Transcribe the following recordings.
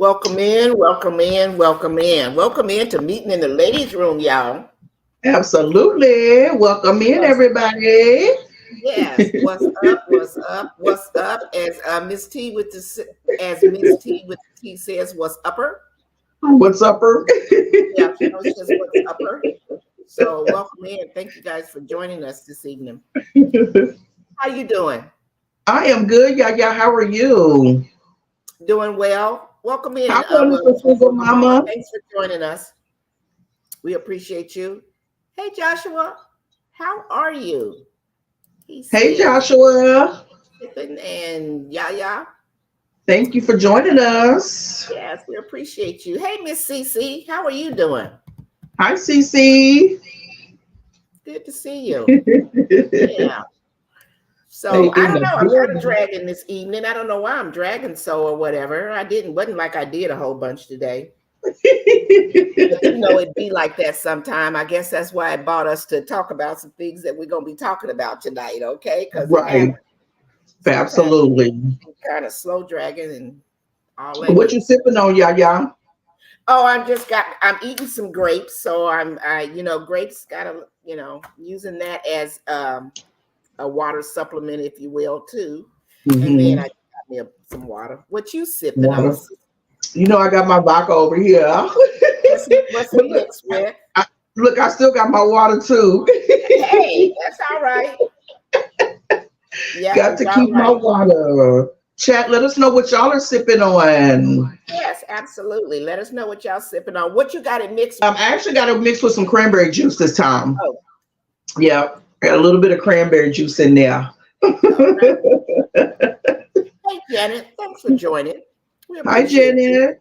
Welcome in, welcome in, welcome in. Welcome in to Meeting in the Ladies Room, y'all. Absolutely. Welcome in, What's, everybody. yes, what's up, what's up, what's up? As Miss T with as Miss T with the T says, what's upper? What's upper? Yeah, she knows just what's upper. So welcome in. Thank you guys for joining us this evening. How you doing? I am good, Yaya. How are you? Doing well. Welcome in, How wonderful, single Mama. mama. Thanks for joining us. We appreciate you. Hey, Joshua, how are you? He Hey, says, Joshua. Meetin and Yaya. Thank you for joining us. Yes, we appreciate you. Hey, Miss CC, how are you doing? Hi, Cece. Good to see you. Yeah. So I In don't the know. I'm kind of building. dragging this evening. I don't know why I'm dragging so or whatever. Wasn't like I did a whole bunch today. But it'd be like that sometime. I guess that's why it brought us to talk about some things that we're gonna be talking about tonight, okay? Because it Right. happens. Sometimes Absolutely. kind of slow dragging and all that What good you stuff. sipping on, Yaya? Oh, I'm eating some grapes. So grapes gotta, using that as a water supplement, if you will, too. And then I Mm-hmm. got me some water. What you sipping on? Water. You know, I got my vodka over here. What's But it look, mixed with? I still got my water too. Hey, that's all right. Yep, Got it's to all keep my right. water. Chat, let us know what y'all are sipping on. Yes, absolutely. Let us know what y'all sipping on. What you got it mixed with? I actually got it mixed with some cranberry juice this time. Oh, Yeah, got a little bit of cranberry juice in there. all right. Hey, Janet, thanks for joining. We Hi, appreciate you. Janet.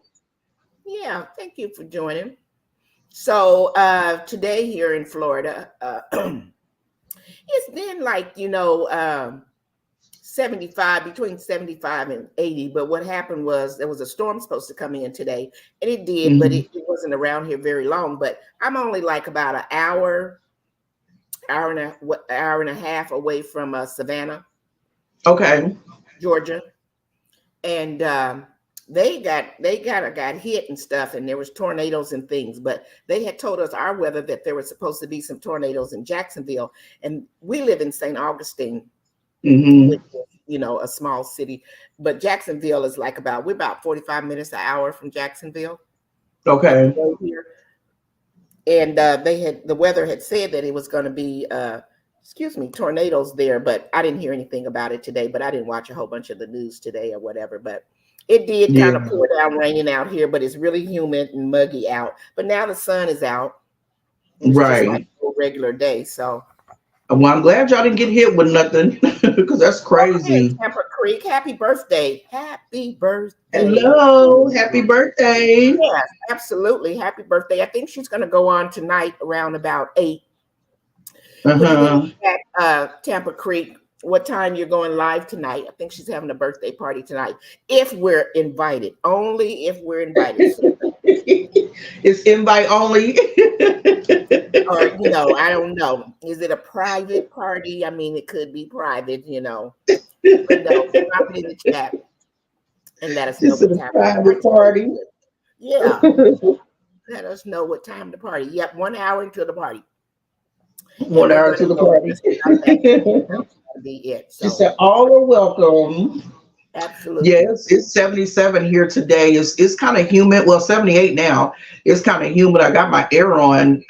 Yeah, thank you for joining. So today here in Florida, it's been like 75, between 75 and 80. But what happened was there was a storm supposed to come in today, and it did, but Mhm. it wasn't around here very long. But I'm only like about an hour and a half away from Savannah, Okay. Georgia, and got hit and stuff, and there was tornadoes and things. But they had told us our weather that there was supposed to be some tornadoes in Jacksonville, and we live in St. Augustine, which Hmm. is a small city. But Jacksonville is like we're about 45 minutes an hour from Jacksonville up the Okay. road here. And the weather had said that it was going to be tornadoes there, but I didn't hear anything about it today. But I didn't watch a whole bunch of the news today or whatever. But it did kind of Yeah. pour down raining out here, but it's really humid and muggy out. But now the sun is out, and it's just like Right. a regular day. So Well, I'm glad y'all didn't get hit with nothing because that's welcome in, crazy. Tampa Creek. Happy birthday. Happy birthday. Hello. Happy birthday. Yes, absolutely. Happy birthday. I think she's going to go on tonight around about 8. Put it in Uh-huh. the chat, Tampa Creek, what time you're going live tonight. I think she's having a birthday party tonight. If we're invited, only if we're invited. It's invite only. Or, I don't know. Is it a private party? I mean, it could be private. But no, drop it in the chat and let us know Just what a time the private party's supposed party. to be. Yeah, let us know what time the party. Yep, 1 hour until the party. And 1 hour to the go party. just about that. That's going to be it. She So, said, all are welcome. absolutely. Yes, it's 77 here today. It's kind of humid. Well, 78 now. It's kind of humid. I got my air on,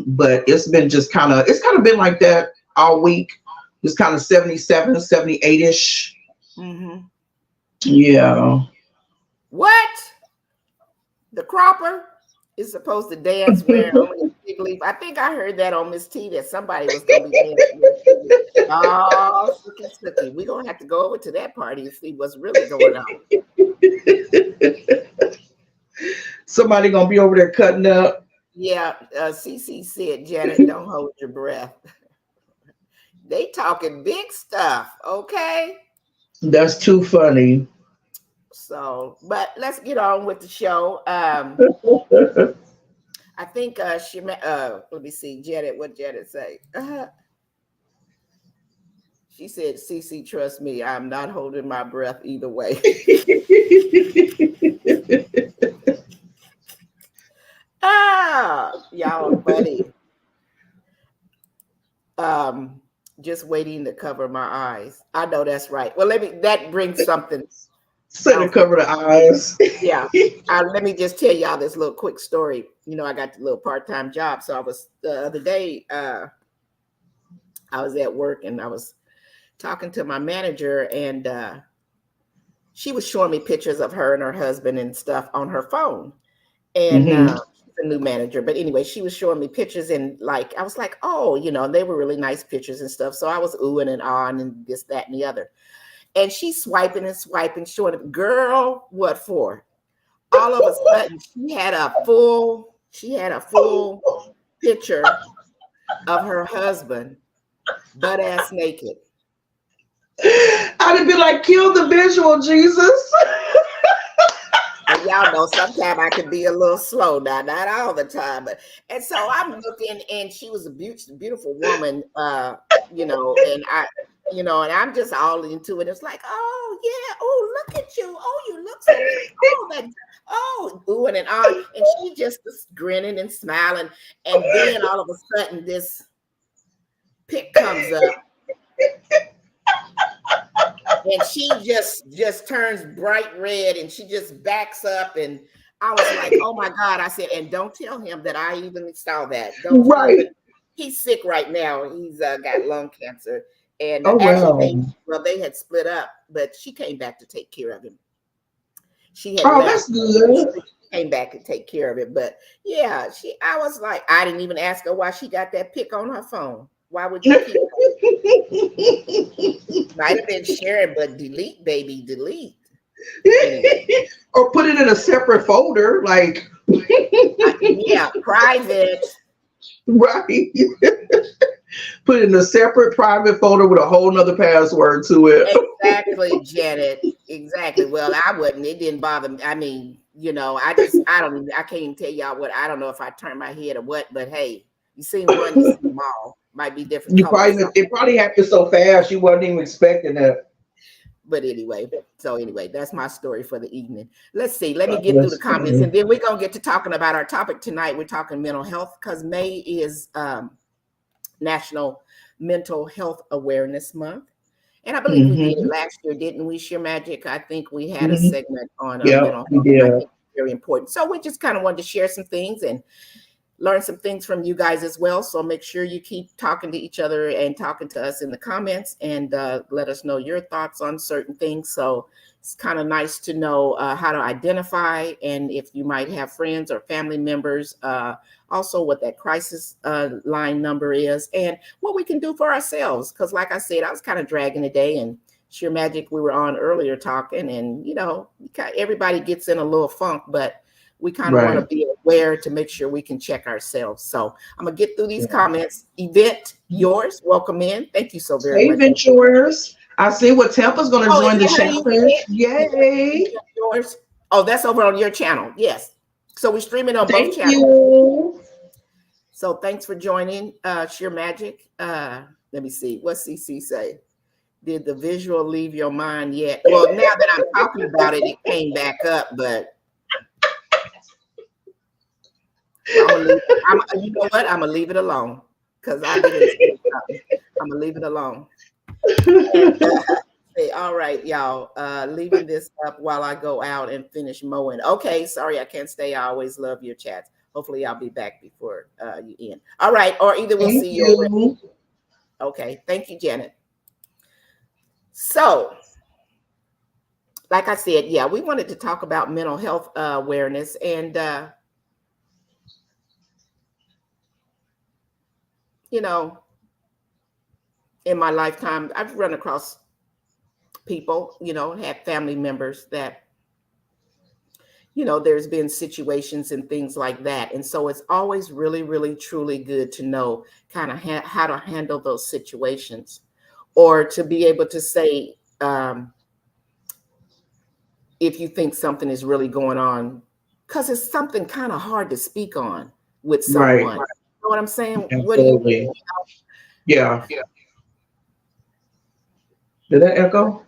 but it's kind of been like that all week. It's kind of 77, 78-ish. Mm-hmm. Yeah. What? The cropper is supposed to dance wearing only a big leaf. I think I heard that on Miss T that somebody was going to be dancing with it. Oh, Snooky. We're going to have to go over to that party and see what's really going on. Somebody gonna be over there cutting up. Yeah, CC said, Janet, don't hold your breath. They talking big stuff, okay? That's too funny. So, but let's get on with the show. I think let me see, Janet, what Janet say? She said, CC, trust me, I'm not holding my breath either way. Y'all are funny. Just waiting to cover my eyes. I know that's right. Well, that brings something So to else. cover the eyes. Yeah. Let me just tell y'all this little quick story. I got the little part-time job. So I was the other day, I was at work and I was talking to my manager, and she was showing me pictures of her and her husband and stuff on her phone. And she's a new manager. But anyway, she was showing me pictures, and like I was like, oh, they were really nice pictures and stuff. So I was oohing and ahhing and this, that, and the other. And she's swiping and swiping, showing it. Girl, what for? All of a sudden, she had a full picture of her husband, butt ass naked. I'd be like, kill the visual, Jesus. And y'all know sometimes I can be a little slow now, not all the time. And so I'm looking, and she was a beautiful woman, and and I'm just all into it. It's like, oh yeah, oh look at you, oh you look so pretty, oohing and on, and she just was grinning and smiling, and then all of a sudden this pic comes up. And she just turns bright red, and she just backs up, and I was like, oh my God. I said, and don't tell him that I even saw that. Don't tell him. He's sick right now. He's got lung cancer. And actually, they had split up, but she came back to take care of him. She had left. That's good. She came back to take care of it. But yeah, I was like, I didn't even ask her why she got that pic on her phone. Why would you keep it? Might have been sharing, but delete, baby, delete. Anyway. Or put it in a separate folder, like yeah, private. Right. Put it in a separate private folder with a whole nother password to it. Exactly, Janet. Exactly. Well, I wouldn't. It didn't bother me. I mean, I can't even tell y'all what. I don't know if I turned my head or what, but hey, you seen one, you see them all. Might be different. It probably happened so fast you wasn't even expecting it. But anyway, that's my story for the evening. Let's see. Let me get through the comments, and then we're gonna get to talking about our topic tonight. We're talking mental health because May is National Mental Health Awareness Month, and I believe we did it last year, didn't we? Sheer Magic. I think we had a segment on mental health. I think it's very important. So we just kind of wanted to share some things and learn some things from you guys as well. So make sure you keep talking to each other and talking to us in the comments, and let us know your thoughts on certain things. So it's kind of nice to know how to identify, and if you might have friends or family members, also what that crisis line number is and what we can do for ourselves. Because like I said, I was kind of dragging the day, and Sheer Magic, we were on earlier talking, and everybody gets in a little funk, but we kind of want to be aware to make sure we can check ourselves. So I'm going to get through these comments. Event, yours, welcome in. Thank you so very much. Event, yours. I see what Tampa's going to join the challenge. Yay. Yours. Oh, that's over on your channel. Yes. So we're streaming on both channels. Thank you. So thanks for joining, Sheer Magic. Let me see. What CC say? Did the visual leave your mind yet? Well, now that I'm talking about it, it came back up, but you know what? I'm gonna leave it alone because I'm gonna leave it alone. Hey, all right, y'all. Leaving this up while I go out and finish mowing. Okay, sorry, I can't stay. I always love your chats. Hopefully, I'll be back before you end. All right, or either we'll see you. Okay, thank you, Janet. So, like I said, yeah, we wanted to talk about mental health awareness, and in my lifetime, I've run across people, have family members that, there's been situations and things like that. And so it's always really, really, truly good to know kind of how to handle those situations, or to be able to say, if you think something is really going on, because it's something kind of hard to speak on with someone. Right. You know what I'm saying? Absolutely. What do you think? Yeah. Did that echo?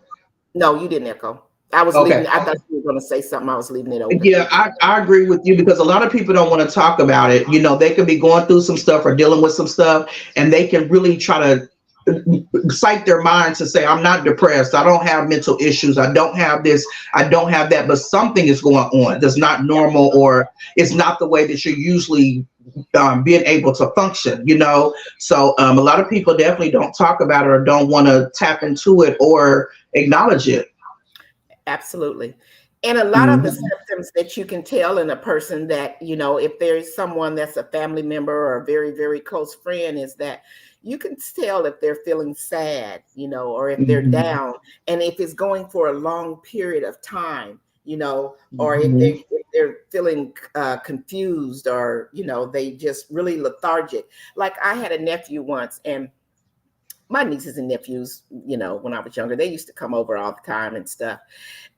No, you didn't echo. I was leaving. Okay. I thought you were going to say something. I was leaving it open. Yeah, I agree with you because a lot of people don't want to talk about it. You know, they could be going through some stuff or dealing with some stuff, and they can really try to psych their mind to say, I'm not depressed. I don't have mental issues. I don't have this. I don't have that. But something is going on that's not normal, or it's not the way that you're usually being able to function, you know? So a lot of people definitely don't talk about it or don't want to tap into it or acknowledge it. Absolutely. And a lot of the Mhm. symptoms that you can tell in a person that, if there's someone that's a family member or a very, very close friend, is that you can tell if they're feeling sad, or if they're Mhm. down, and if it's going for a long period of time, or if Mhm. they're feeling confused, or, they just really lethargic. Like I had a nephew once, and my nieces and nephews, when I was younger, they used to come over all the time and stuff.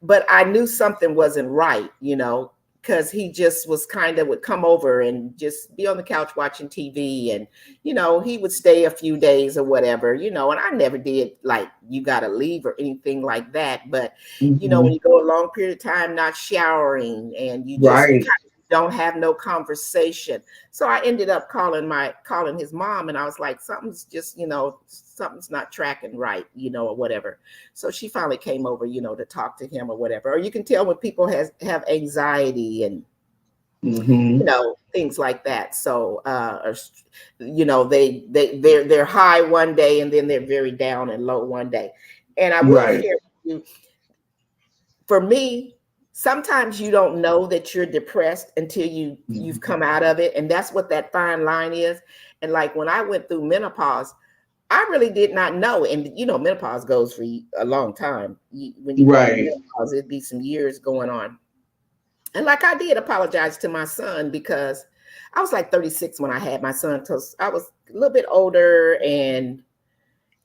But I knew something wasn't right, because he just was kind of would come over and just be on the couch watching TV. And, he would stay a few days or whatever, and I never did like, you got to leave or anything like that. But, when Mhm. you go a long period of time not showering, and you just Right. kind of don't have no conversation. So I ended up calling his mom, and I was like, something's just, something's not tracking right, or whatever. So she finally came over, to talk to him or whatever. Or you can tell when people have anxiety and, Mhm. things like that. So they're high one day, and then they're very down and low one day. And I will Right. share with you, for me, sometimes you don't know that you're depressed until you've Mhm. come out of it. And that's what that fine line is. And like when I went through menopause, I really did not know. And menopause goes for a long time. When you go into Right. menopause, it'd be some years going on. And like I did apologize to my son, because I was like 36 when I had my son, because I was a little bit older, and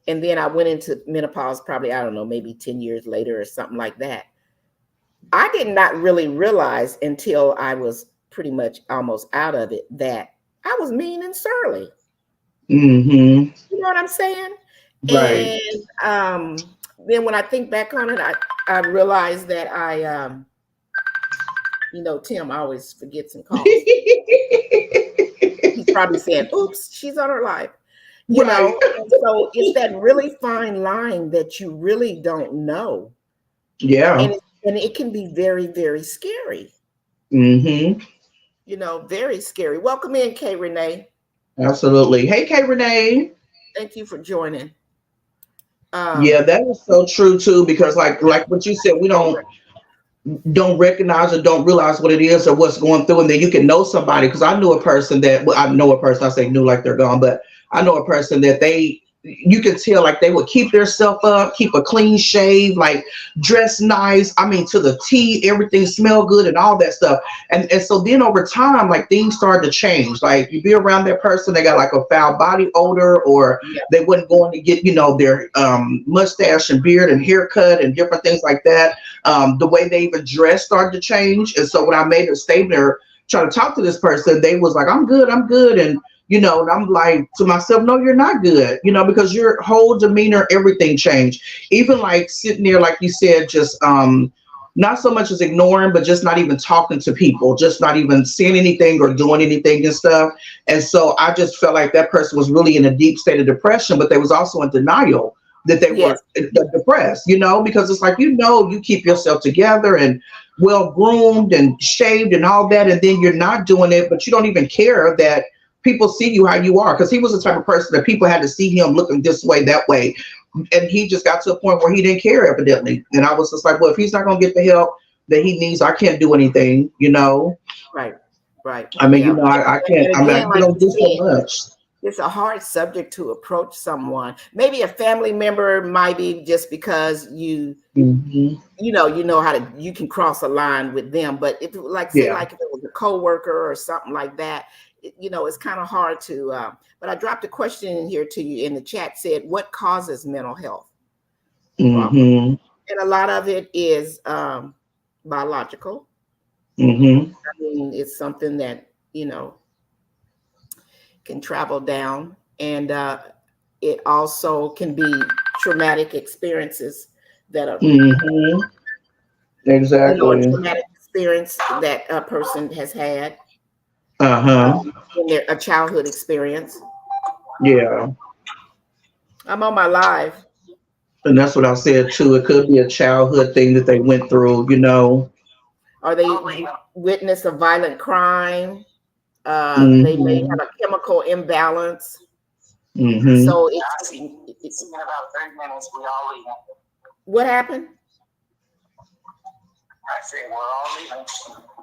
then I went into menopause probably, I don't know, maybe 10 years later or something like that. I did not really realize until I was pretty much almost out of it that I was mean and surly. Mhm. You know what I'm saying? Right. And then when I think back on it, I realized that Tim always forgets and calls. He's probably saying, oops, she's on her live. Right. And so it's that really fine line that you really don't know. Yeah. And it can be very, very scary, Mhm. very scary. Welcome in, Kay Renee. Absolutely. Hey, Kay Renee. Thank you for joining. Yeah, Um, that is so true too. Because like what you said, we don't recognize or don't realize what it is or what's going through, and then you can know somebody. Because I knew a person that, well, I know a person. I say knew like they're gone, but I know a person that you could tell like they would keep their stuff up, keep a clean shave, like dress nice. I mean, to the T, everything smell good and all that stuff. And so then over time, like things started to change. Like you be around that person, they got like a foul body odor, or yeah, they wasn't going to get their mustache and beard and haircut and different things like that. The way they even dress started to change. And so when I made a statement or trying to talk to this person, they was like, I'm good. And, and I'm like to myself, no, you're not good, because your whole demeanor, everything changed. Even like sitting there, like you said, just, not so much as ignoring, but just not even talking to people, just not even saying anything or doing anything and stuff. And so I just felt like that person was really in a deep state of depression, but they was also in denial that they yes, were depressed, because it's like, you keep yourself together and well groomed and shaved and all that, and then you're not doing it, but you don't even care that people see you how you are. Because he was the type of person that people had to see him looking this way, that way, and he just got to a point where he didn't care, evidently. And I was just like, well, if he's not going to get the help that he needs, I can't do anything. right, right, I mean, yeah. I can't. And I mean, I again, can like only you do so said, much. it's a hard subject to approach someone. Maybe a family member might be, just because Hmm. you can cross a line with them. But if like say Yeah. like if it was a coworker or something like that, it's kind of hard to. But I dropped a question in here to you in the chat. Said, what causes mental health problems? Hmm. And a lot of it is biological. Hmm. I mean, it's something that can travel down, and it also can be traumatic experiences that are Hmm. A Exactly. traumatic experience that a person has had, Uh-huh. in a childhood experience. Yeah. I'm on my live. And that's what I said too. It could be a childhood thing that they went through, you know. Are they witness a violent crime? They may Mm-hmm. have a chemical imbalance. Mm-hmm. So what happened?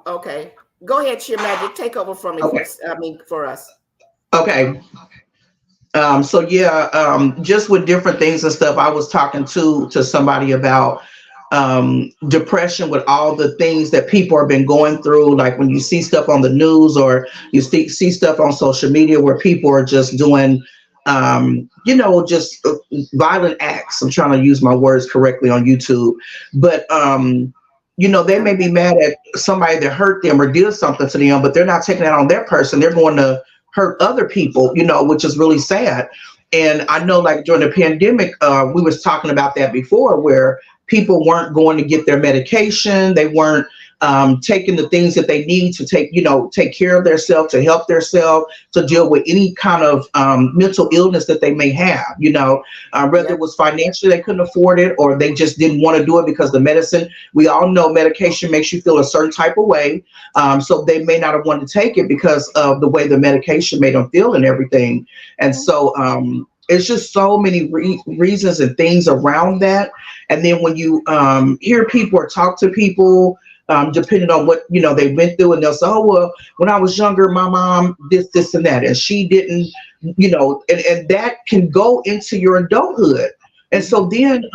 Okay, go ahead, Sheer Magic. Take over for me Okay. for us. Okay. So yeah, just with different things and stuff, I was talking to somebody about depression with all the things that people have been going through. Like when you see stuff on the news or you see stuff on social media where people are just doing, just violent acts. I'm trying to use my words correctly on YouTube, but they may be mad at somebody that hurt them or did something to them, but they're not taking that on their person. They're going to hurt other people, which is really sad. And I know like during the pandemic, we was talking about that before, where people weren't going to get their medication. They weren't taking the things that they need to take care of themselves, to help themselves, to deal with any kind of mental illness that they may have, whether Yep. it was financially they couldn't afford it or they just didn't want to do it because the medicine, we all know medication makes you feel a certain type of way. So they may not have wanted to take it because of the way the medication made them feel and everything. And so it's just so many reasons and things around that. And then when you hear people or talk to people, depending on what they went through, and they'll say, "Oh well, when I was younger, my mom this, and that, and she didn't," and that can go into your adulthood. And so then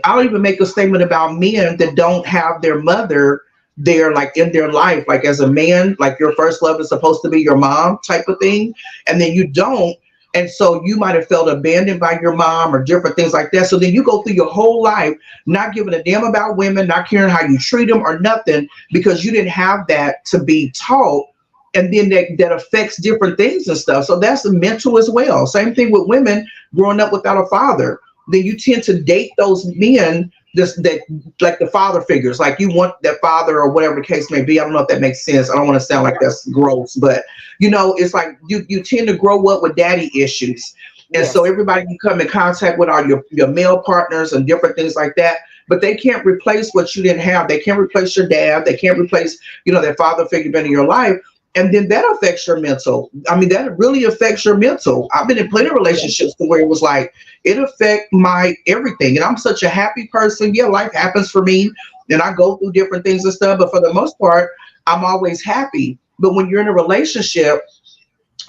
I'll even make a statement about men that don't have their mother there, like in their life, like as a man, like your first love is supposed to be your mom type of thing, and then you don't. And so you might have felt abandoned by your mom or different things like that. So then you go through your whole life not giving a damn about women, not caring how you treat them or nothing, because you didn't have that to be taught. And then that affects different things and stuff. So that's the mental as well. Same thing with women growing up without a father. Then you tend to date those men that like the father figures, like you want that father or whatever the case may be. I don't know if that makes sense. I don't want to sound like that's gross, but it's like you tend to grow up with daddy issues. And so Yes. everybody you come in contact with are your male partners and different things like that. But they can't replace what you didn't have. They can't replace your dad. They can't replace, that father figure been in your life. And then that affects your mental. I mean, that really affects your mental. I've been in plenty of relationships where it was like, it affect my everything. And I'm such a happy person. Yeah, life happens for me and I go through different things and stuff. But for the most part, I'm always happy. But when you're in a relationship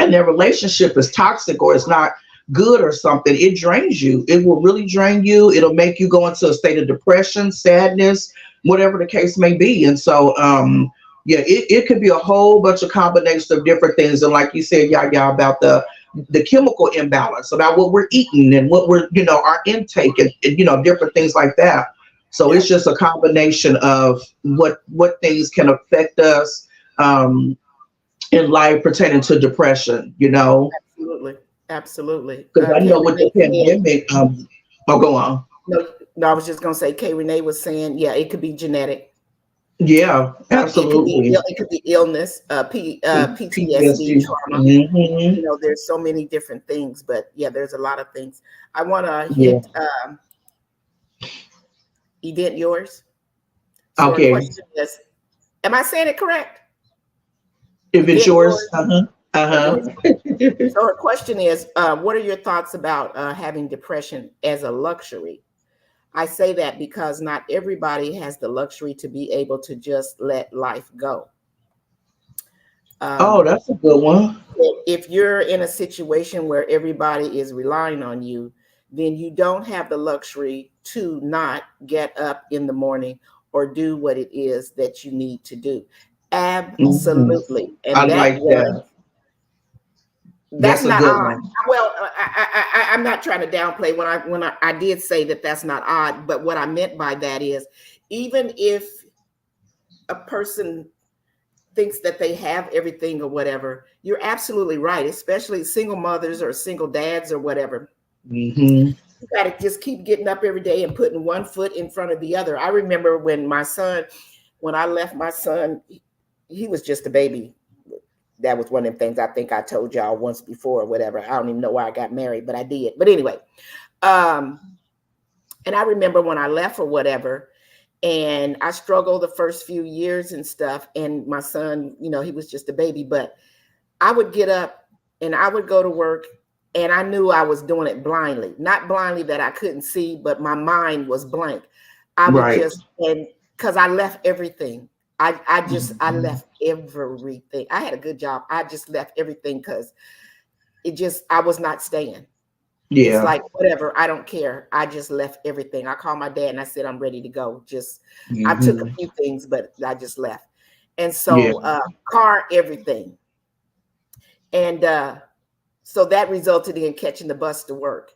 and their relationship is toxic or it's not good or something, it drains you. It will really drain you. It'll make you go into a state of depression, sadness, whatever the case may be. And so, yeah, it could be a whole bunch of combinations of different things. And like you said, Yaya, about the chemical imbalance, about what we're eating and what we're, our intake and different things like that. So it's Yep. just a combination of what things can affect us in life pertaining to depression, Absolutely. Absolutely. because I K know with the Renee said, pandemic, go on. no, I was just gonna say K Renee was saying, yeah, it could be genetic. Yeah, absolutely. It could be illness, PTSD, PTSD. trauma. Hmm. There's so many different things, but yeah, there's a lot of things. I want to Yeah. hit event yours. So her Okay. question is, am I saying it correct? If it's Event yours, yours uh-huh. or Uh-huh. yours? So her question is, what are your thoughts about having depression as a luxury? I say that because not everybody has the luxury to be able to just let life go. Oh, Um, that's a good one. if you're in a situation where everybody is relying on you, then you don't have the luxury to not get up in the morning or do what it is that you need to do. Hmm. Absolutely. I And like that. that's That's a not good odd. one. Well, I'm not trying to downplay when I did say that that's not odd, but what I meant by that is even if a person thinks that they have everything or whatever, you're absolutely right, especially single mothers or single dads or whatever. Hmm. You got to just keep getting up every day and putting one foot in front of the other. I remember when I left my son, he was just a baby. That was one of them things I think I told y'all once before or whatever. I don't even know why I got married, but I did. But anyway, and I remember when I left or whatever, and I struggled the first few years and stuff. And my son, he was just a baby, but I would get up and I would go to work, and I knew I was doing it blindly, not blindly that I couldn't see, but my mind was blank. I would and because I left everything. I left everything. I had a good job. I just left everything because I was not staying. Yeah. It's like, whatever, I don't care. I just left everything. I called my dad and I said, I'm ready to go. I took a few things, but I just left. And so car, everything. And so that resulted in catching the bus to work.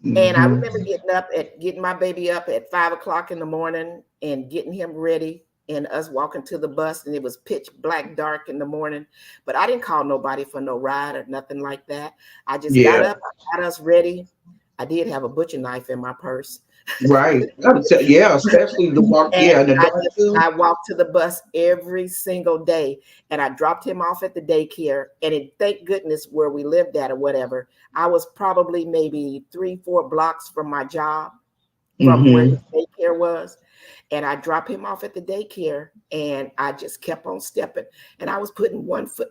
And I remember getting my baby up at 5 o'clock in the morning and getting him ready and us walking to the bus, and it was pitch black dark in the morning, but I didn't call nobody for no ride or nothing like that. I just got up, I got us ready. I did have a butcher knife in my purse. Right. Yeah, especially the walk. Yeah, I walked to the bus every single day, and I dropped him off at the daycare. And thank goodness where we lived at or whatever, I was probably maybe 3-4 blocks from my job, from where the daycare was. And I dropped him off at the daycare, and I just kept on stepping. And I was putting one foot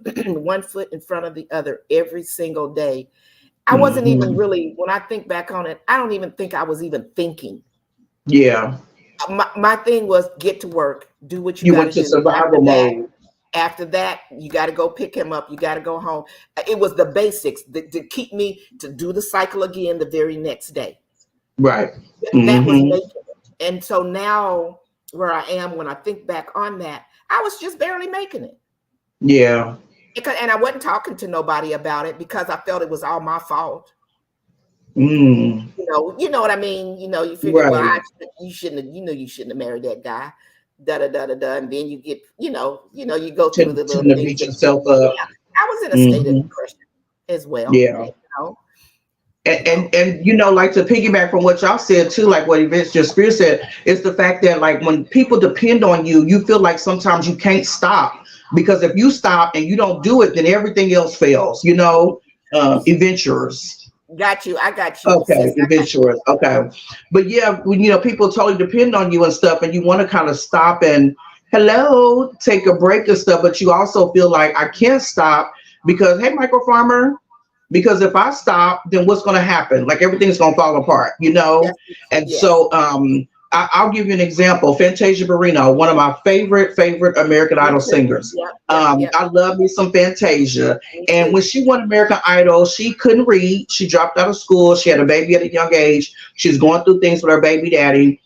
in front of the other every single day. I wasn't even really, when I think back on it, I don't even think I was even thinking. Yeah. My thing was get to work, do what you got to do. You went to survival mode. After that, you got to go pick him up. You got to go home. It was the basics to keep me to do the cycle again the very next day. Right. That was making it. And so now where I am, when I think back on that, I was just barely making it. Yeah. And I wasn't talking to nobody about it because I felt it was all my fault. You know what I mean? You figure, well, you shouldn't have married that guy. Da da da da da. And then you get, you go through the little things. Beat yourself up. Yeah, I was in a state of depression as well. Yeah. And like to piggyback from what y'all said too, like what Events Just Spear said, is the fact that like when people depend on you, you feel like sometimes you can't stop, because if you stop and you don't do it, then everything else fails. Adventurers. Got you. I got you. Okay, adventurers. Okay, but yeah, when people totally depend on you and stuff, and you want to kind of stop and take a break and stuff, but you also feel like I can't stop because hey, micro farmer. Because if I stop, then what's going to happen? Like everything's going to fall apart, Yes. And so I'll give you an example. Fantasia Barrino, one of my favorite American Idol singers. I love me some Fantasia. And when she won American Idol, she couldn't read. She dropped out of school. She had a baby at a young age. She's going through things with her baby daddy.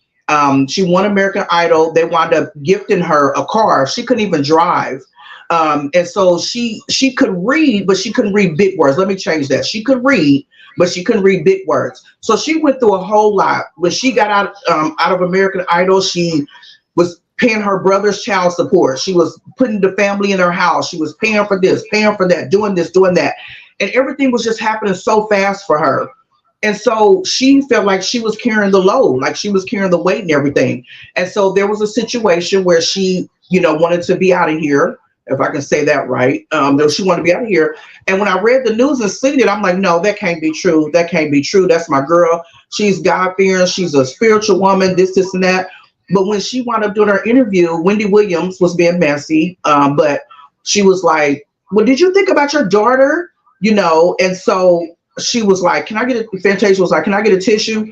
She won American Idol. They wound up gifting her a car. She couldn't even drive. And so she could read, but she couldn't read big words. Let me change that. She could read, but she couldn't read big words. So she went through a whole lot. When she got out of American Idol, she was paying her brother's child support. She was putting the family in her house. She was paying for this, paying for that, doing this, doing that. And everything was just happening so fast for her. And so she felt like she was carrying the load, like she was carrying the weight and everything. And so there was a situation where she, wanted to be out of here. If I can say that right, she wanted to be out of here. And when I read the news and seen it, I'm like, no, that can't be true. That can't be true. That's my girl. She's God-fearing. She's a spiritual woman, this and that. But when she wound up doing her interview, Wendy Williams was being messy. But she was like, well, did you think about your daughter? And so she was like, Fantasia was like, can I get a tissue?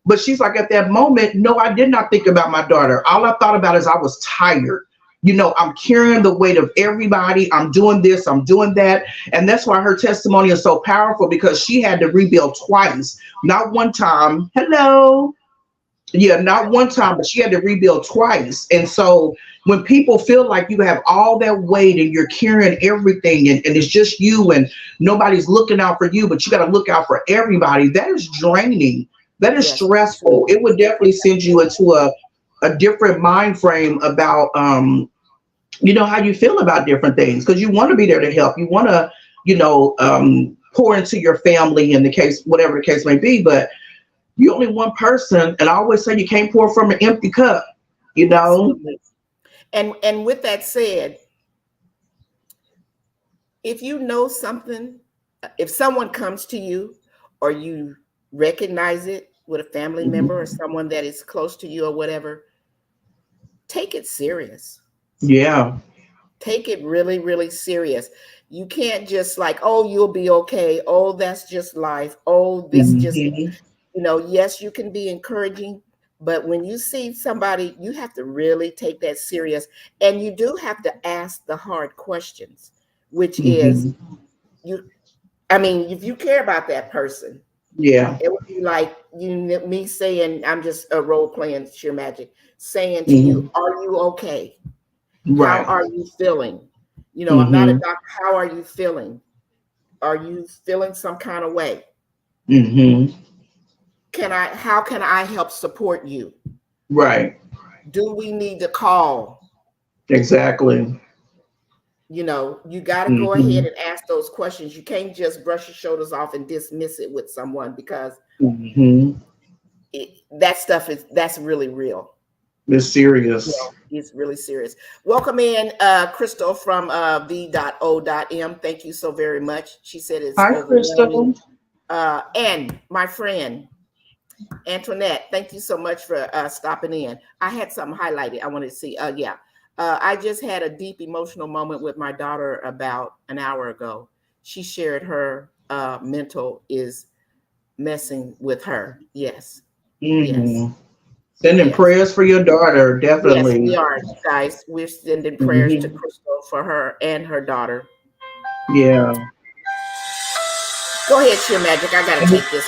But she's like, at that moment, no, I did not think about my daughter. All I thought about is I was tired. I'm carrying the weight of everybody. I'm doing this, I'm doing that. And that's why her testimony is so powerful, because she had to rebuild twice, not one time. Not one time, but she had to rebuild twice. And so when people feel like you have all that weight and you're carrying everything and it's just you and nobody's looking out for you, but you got to look out for everybody, that is draining. That is stressful. It would definitely send you into a different mind frame about how you feel about different things, because you want to be there to help. You want to, pour into your family in the case, whatever the case may be. But You're only one person, and I always say you can't pour from an empty cup. You know. Absolutely. And with that said, if you know something, if someone comes to you or you recognize it with a family member or Mhm. someone that is close to you or whatever, take it serious. Yeah. Take it really, really serious. You can't just like, oh, you'll be okay. Oh, that's just life. Oh, this just, Hmm. yes, you can be encouraging, but when you see somebody, you have to really take that serious. And you do have to ask the hard questions, which is, Hmm. you, I mean, if you care about that person, Yeah. it would be like me saying, I'm just a role playing sheer magic, saying to you, Hmm. are you okay? How Right. are you feeling? I'm not a Hmm. doctor. How are you feeling? Are you feeling some kind of way? Hmm. How can I help support you? Right. Do we need to call? Exactly. You got to go ahead Hmm. and ask those questions. You can't just brush your shoulders off and dismiss it with someone because Hmm. that stuff that's really real. It's serious. It's really serious. Welcome in, Crystal from V.O.M. Thank you so very much. She said it's Hi, overwhelming. Crystal. And my friend Antoinette, thank you so much for stopping in. I had something highlighted I wanted to see. Yeah. I just had a deep emotional moment with my daughter about an hour ago. She shared her mental is messing with her. Yes. Yes. Hmm. Sending Yes. prayers for your daughter, Yes, we definitely. are, guys. We're sending prayers to Hmm. Crystal for her and her daughter. Yeah. Go ahead, Sheer Magic. I gotta And, take this.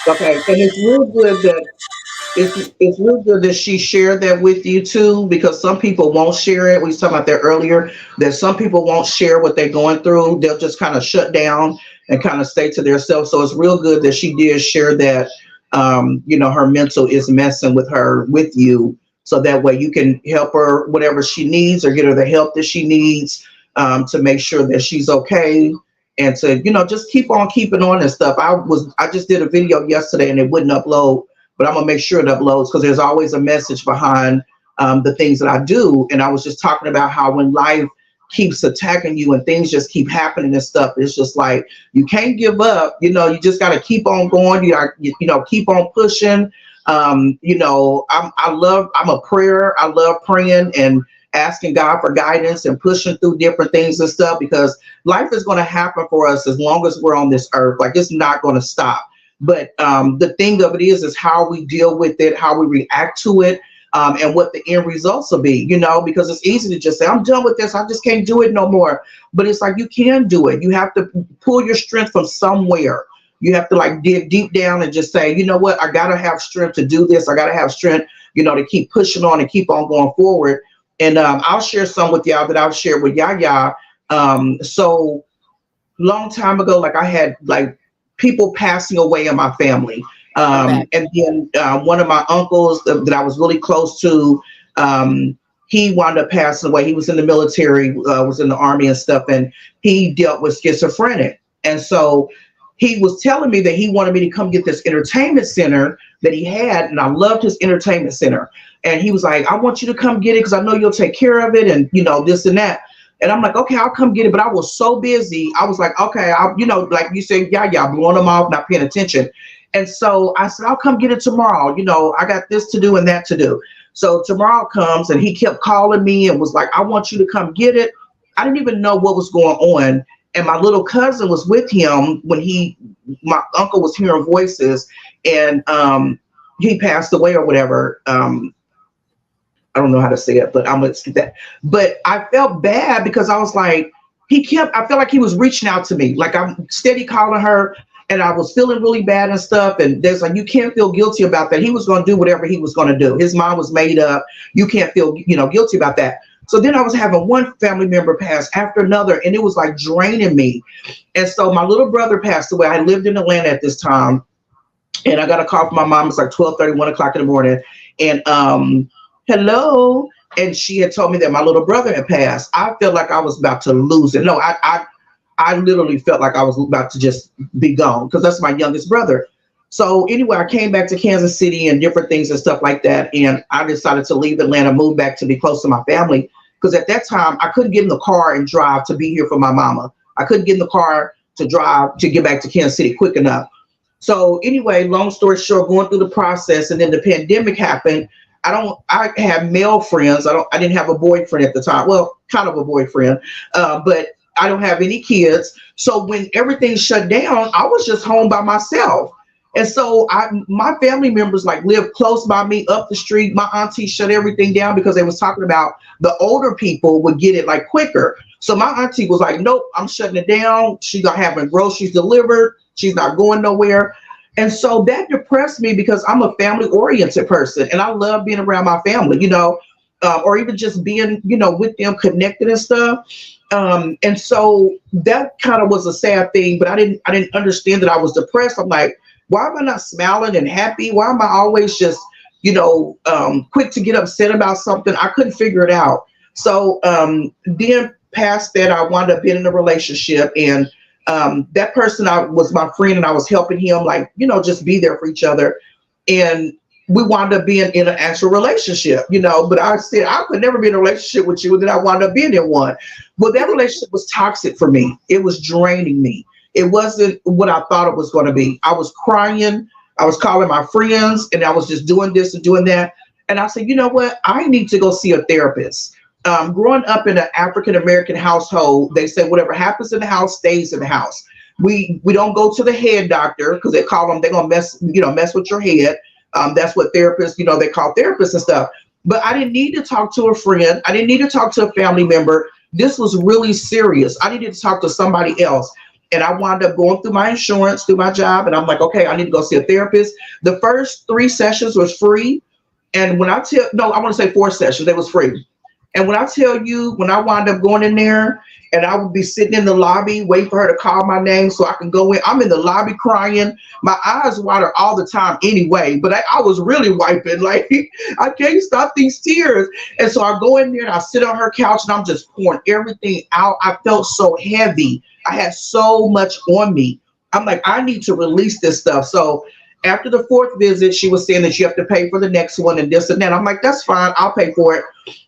okay, and it's real good that it's real good that she shared that with you too, because some people won't share it. We was talking about that earlier. That some people won't share what they're going through. They'll just kind of shut down and kind of stay to themselves. So it's real good that she did share that. Her mental is messing with her with you, so that way you can help her whatever she needs or get her the help that she needs, to make sure that she's okay. And to just keep on keeping on and stuff. I just did a video yesterday and it wouldn't upload, but I'm gonna make sure it uploads because there's always a message behind the things that I do. And I was just talking about how when life keeps attacking you and things just keep happening and stuff, it's just like you can't give up. You just got to keep on going. Keep on pushing. I'm a prayer. I love praying and asking God for guidance and pushing through different things and stuff because life is going to happen for us as long as we're on this earth. Like it's not going to stop. But the thing of it is how we deal with it, how we react to it, and what the end results will be, because it's easy to just say, I'm done with this. I just can't do it no more. But it's like you can do it. You have to pull your strength from somewhere. You have to like dig deep down and just say, you know what, I got to have strength to do this. I got to have strength, to keep pushing on and keep on going forward. And I'll share some with y'all that I've shared with Yaya. So long time ago, like I had like people passing away in my family. Imagine. And then one of my uncles that I was really close to, he wound up passing away. He was in the military, was in the army and stuff, and he dealt with schizophrenic. And so he was telling me that he wanted me to come get this entertainment center that he had, and I loved his entertainment center. And he was like, I want you to come get it because I know you'll take care of it, and this and that. And I'm like, okay, I'll come get it. But I was so busy. I was like, okay, like you said, yeah, blowing them off, not paying attention. And so I said, I'll come get it tomorrow. I got this to do and that to do. So tomorrow comes and he kept calling me and was like, I want you to come get it. I didn't even know what was going on. And my little cousin was with him when my uncle was hearing voices and he passed away or whatever. I don't know how to say it, but I'm gonna skip that. But I felt bad because I was like, I felt like he was reaching out to me. Like I'm steady calling her and I was feeling really bad and stuff. And there's like, you can't feel guilty about that. He was going to do whatever he was going to do. His mind was made up. You can't feel, guilty about that. So then I was having one family member pass after another, and it was like draining me. And so my little brother passed away. I lived in Atlanta at this time. And I got a call from my mom. It's like 12:30, 1 o'clock in the morning. And hello. And she had told me that my little brother had passed. I felt like I was about to lose it. No, I literally felt like I was about to just be gone because that's my youngest brother. So anyway, I came back to Kansas City and different things and stuff like that. And I decided to leave Atlanta, move back to be close to my family. Because at that time, I couldn't get in the car and drive to be here for my mama. I couldn't get in the car to drive to get back to Kansas City quick enough. So anyway, long story short, going through the process, and then the pandemic happened. I have male friends. I didn't have a boyfriend at the time. Well, kind of a boyfriend, but I don't have any kids. So when everything shut down, I was just home by myself. And so my family members like lived close by me up the street. My auntie shut everything down because they was talking about the older people would get it like quicker. So my auntie was like, nope, I'm shutting it down. She's not having groceries delivered. She's not going nowhere. And so that depressed me because I'm a family oriented person and I love being around my family, or even just being, with them connected and stuff. And so that kind of was a sad thing, but I didn't understand that I was depressed. I'm like, why am I not smiling and happy? Why am I always just, quick to get upset about something? I couldn't figure it out. So then past that, I wound up being in a relationship, and that person was my friend, and I was helping him, like, just be there for each other. And we wound up being in an actual relationship, but I said, I could never be in a relationship with you. And then I wound up being in one. Well, that relationship was toxic for me. It was draining me. It wasn't what I thought it was going to be. I was crying. I was calling my friends, and I was just doing this and doing that. And I said, you know what? I need to go see a therapist. Growing up in an African-American household, they say whatever happens in the house stays in the house. We don't go to the head doctor because they call them, they're going to mess with your head. That's what therapists, they call therapists and stuff. But I didn't need to talk to a friend. I didn't need to talk to a family member. This was really serious. I needed to talk to somebody else. And I wound up going through my insurance, through my job. And I'm like, okay, I need to go see a therapist. The first 3 sessions was free. And when I want to say 4 sessions, they was free. And when I tell you, when I wound up going in there, and I would be sitting in the lobby waiting for her to call my name so I can go in. I'm in the lobby crying. My eyes water all the time anyway, but I was really wiping. Like, I can't stop these tears. And so I go in there and I sit on her couch and I'm just pouring everything out. I felt so heavy. I had so much on me. I'm like, I need to release this stuff. So after the 4th visit, she was saying that you have to pay for the next one and this and that. I'm like, that's fine. I'll pay for it.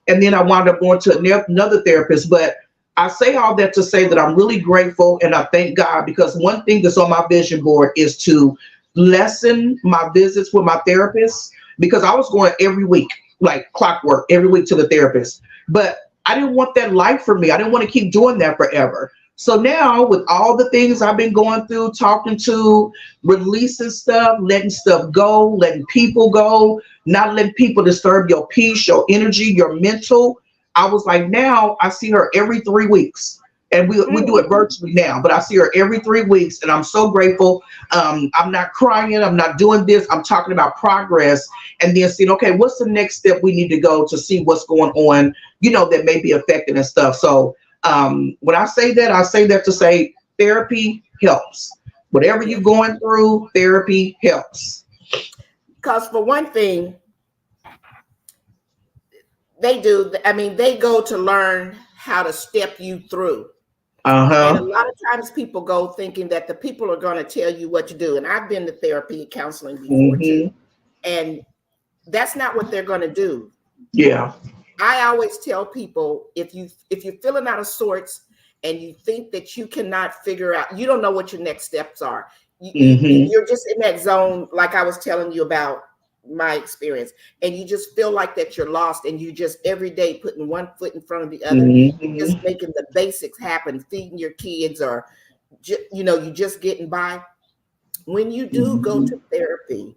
And then I wound up going to another therapist. But I say all that to say that I'm really grateful and I thank God, because one thing that's on my vision board is to lessen my visits with my therapist, because I was going every week, like clockwork, every week to the therapist. But I didn't want that life for me. I didn't want to keep doing that forever. So now with all the things I've been going through, talking to, releasing stuff, letting stuff go, letting people go, not letting people disturb your peace, your energy, your mental. I was like, now I see her every 3 weeks, and we do it virtually now, but I see her every 3 weeks, and I'm so grateful. I'm not crying. I'm not doing this. I'm talking about progress, and then seeing, okay, what's the next step we need to go to see what's going on, that may be affecting and stuff. So when I say that to say therapy helps. Whatever you're going through, therapy helps. Because for one thing, they do. I mean, they go to learn how to step you through. And a lot of times people go thinking that the people are going to tell you what to do. And I've been to therapy and counseling before too. And that's not what they're going to do. Yeah. I always tell people, if you're feeling out of sorts and you think that you cannot figure out, you don't know what your next steps are. You're just in that zone, like I was telling you about my experience, and you just feel like that you're lost, and you just every day putting one foot in front of the other, just making the basics happen, feeding your kids, or you just getting by. When you do go to therapy,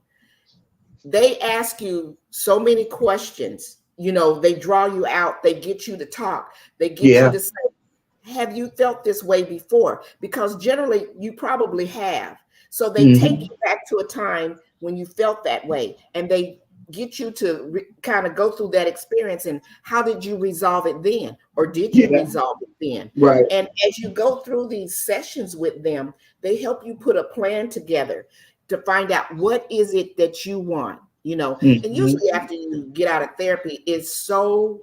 they ask you so many questions. They draw you out, they get you to talk, they get you to say, have you felt this way before? Because generally you probably have. So they take you back to a time when you felt that way, and they get you to kind of go through that experience, and how did you resolve it then? Or did you resolve it then? Right. And as you go through these sessions with them, they help you put a plan together to find out what is it that you want, and usually after you get out of therapy, it's so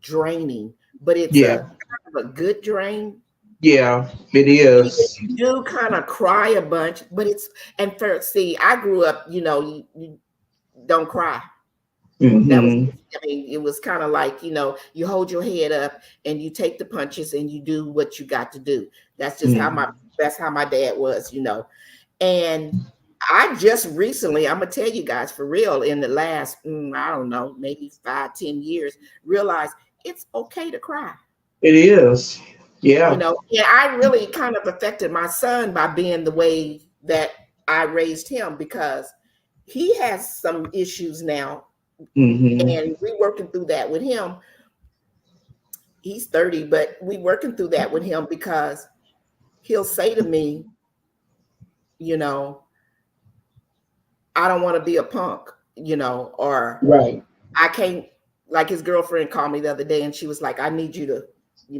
draining, but it's a kind of a good drain. Yeah, it is. You do kind of cry a bunch, but and first, see, I grew up, you don't cry. That was, Mm-hmm. I mean, it was kind of like, you hold your head up and you take the punches and you do what you got to do. That's just Mm-hmm. that's how my dad was, And I just recently, I'm gonna tell you guys for real, in the last, I don't know, maybe 5, 10 years, realized it's okay to cry. It is. Yeah. And I really kind of affected my son by being the way that I raised him, because he has some issues now, Mm-hmm. and we working through that with him. He's 30, but we working through that with him, because he'll say to me, you know, I don't want to be a punk, or Right. I can't, like his girlfriend called me the other day and she was like, I need you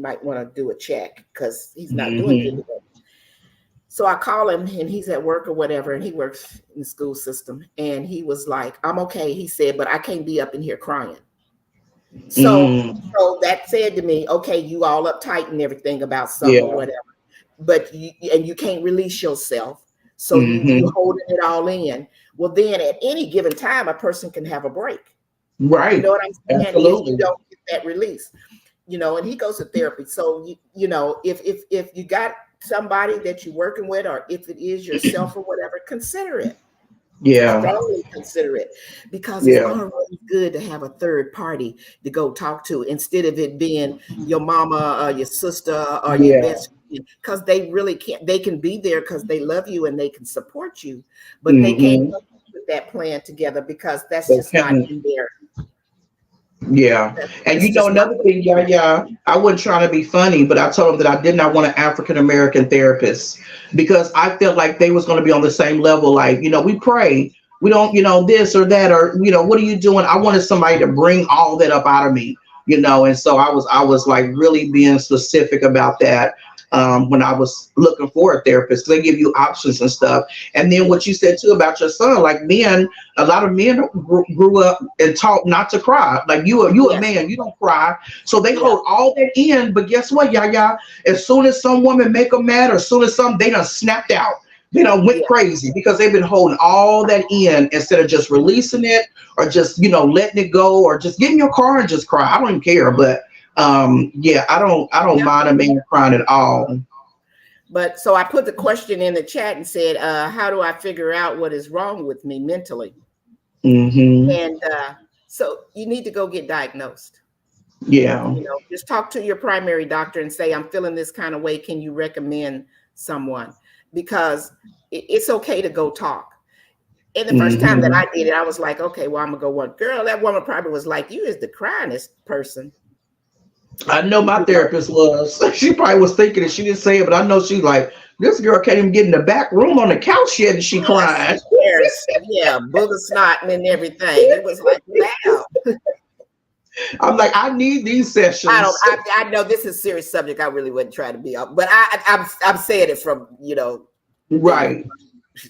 might want to do a check because he's not doing good Mm-hmm. today. So I call him and he's at work or whatever, and he works in the school system. And he was like, I'm okay. He said, but I can't be up in here crying. So, Mm. so that said to me, okay, you all uptight and everything about something or Yeah. whatever, but you can't release yourself. So you Mm-hmm. holding it all in. Well, then at any given time, a person can have a break. You know Right. what I'm saying? If you Absolutely. don't get that release, and he goes to therapy. So if you got somebody that you're working with, or if it is yourself or whatever, consider it. Yeah. Strongly consider it, because it's Yeah. already good to have a third party to go talk to, instead of it being your mama or your sister or your Yeah. best friend, because they really can't. They can be there because they love you and they can support you, but they can't Mm-hmm. put that plan together, because that's They just not can. in there. Yeah. And That's you know, just not another what's thing, in yeah, there. yeah, I wasn't trying to be funny, but I told him that I did not want an African American therapist because I felt like they was going to be on the same level. Like, we pray, we don't, this or that, or, what are you doing? I wanted somebody to bring all that up out of me, and so I was like really being specific about that. When I was looking for a therapist, they give you options and stuff. And then Yeah, what you said too about your son, like men, a lot of men grew up and taught not to cry. Like you a yes, man, you don't cry. So they yeah, hold all that in. But guess what, Yaya? As soon as some woman make them mad, or as soon as they done snapped out. They done went yeah. crazy because they've been holding all that in instead of just releasing it, or just letting it go, or just get in your car and just cry. I don't even care. But yeah, I don't Yeah. mind a man crying at all. But so I put the question in the chat and said, how do I figure out what is wrong with me mentally? Hmm. And so you need to go get diagnosed. Yeah. Just talk to your primary doctor and say, I'm feeling this kind of way. Can you recommend someone? Because it's okay to go talk. And the first time that Hmm. I did it, I was like, okay, well, I'm gonna go one. Girl, that woman probably was like, you is the cryingest person. I know my You know, therapist was. She probably was thinking it. She didn't say it, but I know she's like, this girl can't even get in the back room on the couch yet, and she yes, crying. there's yeah, booger snotting and everything. It was like, wow. I'm like, I need these I don't. sessions. I know this is a serious subject. I really wouldn't try to be up, but I'm saying it from being. Right.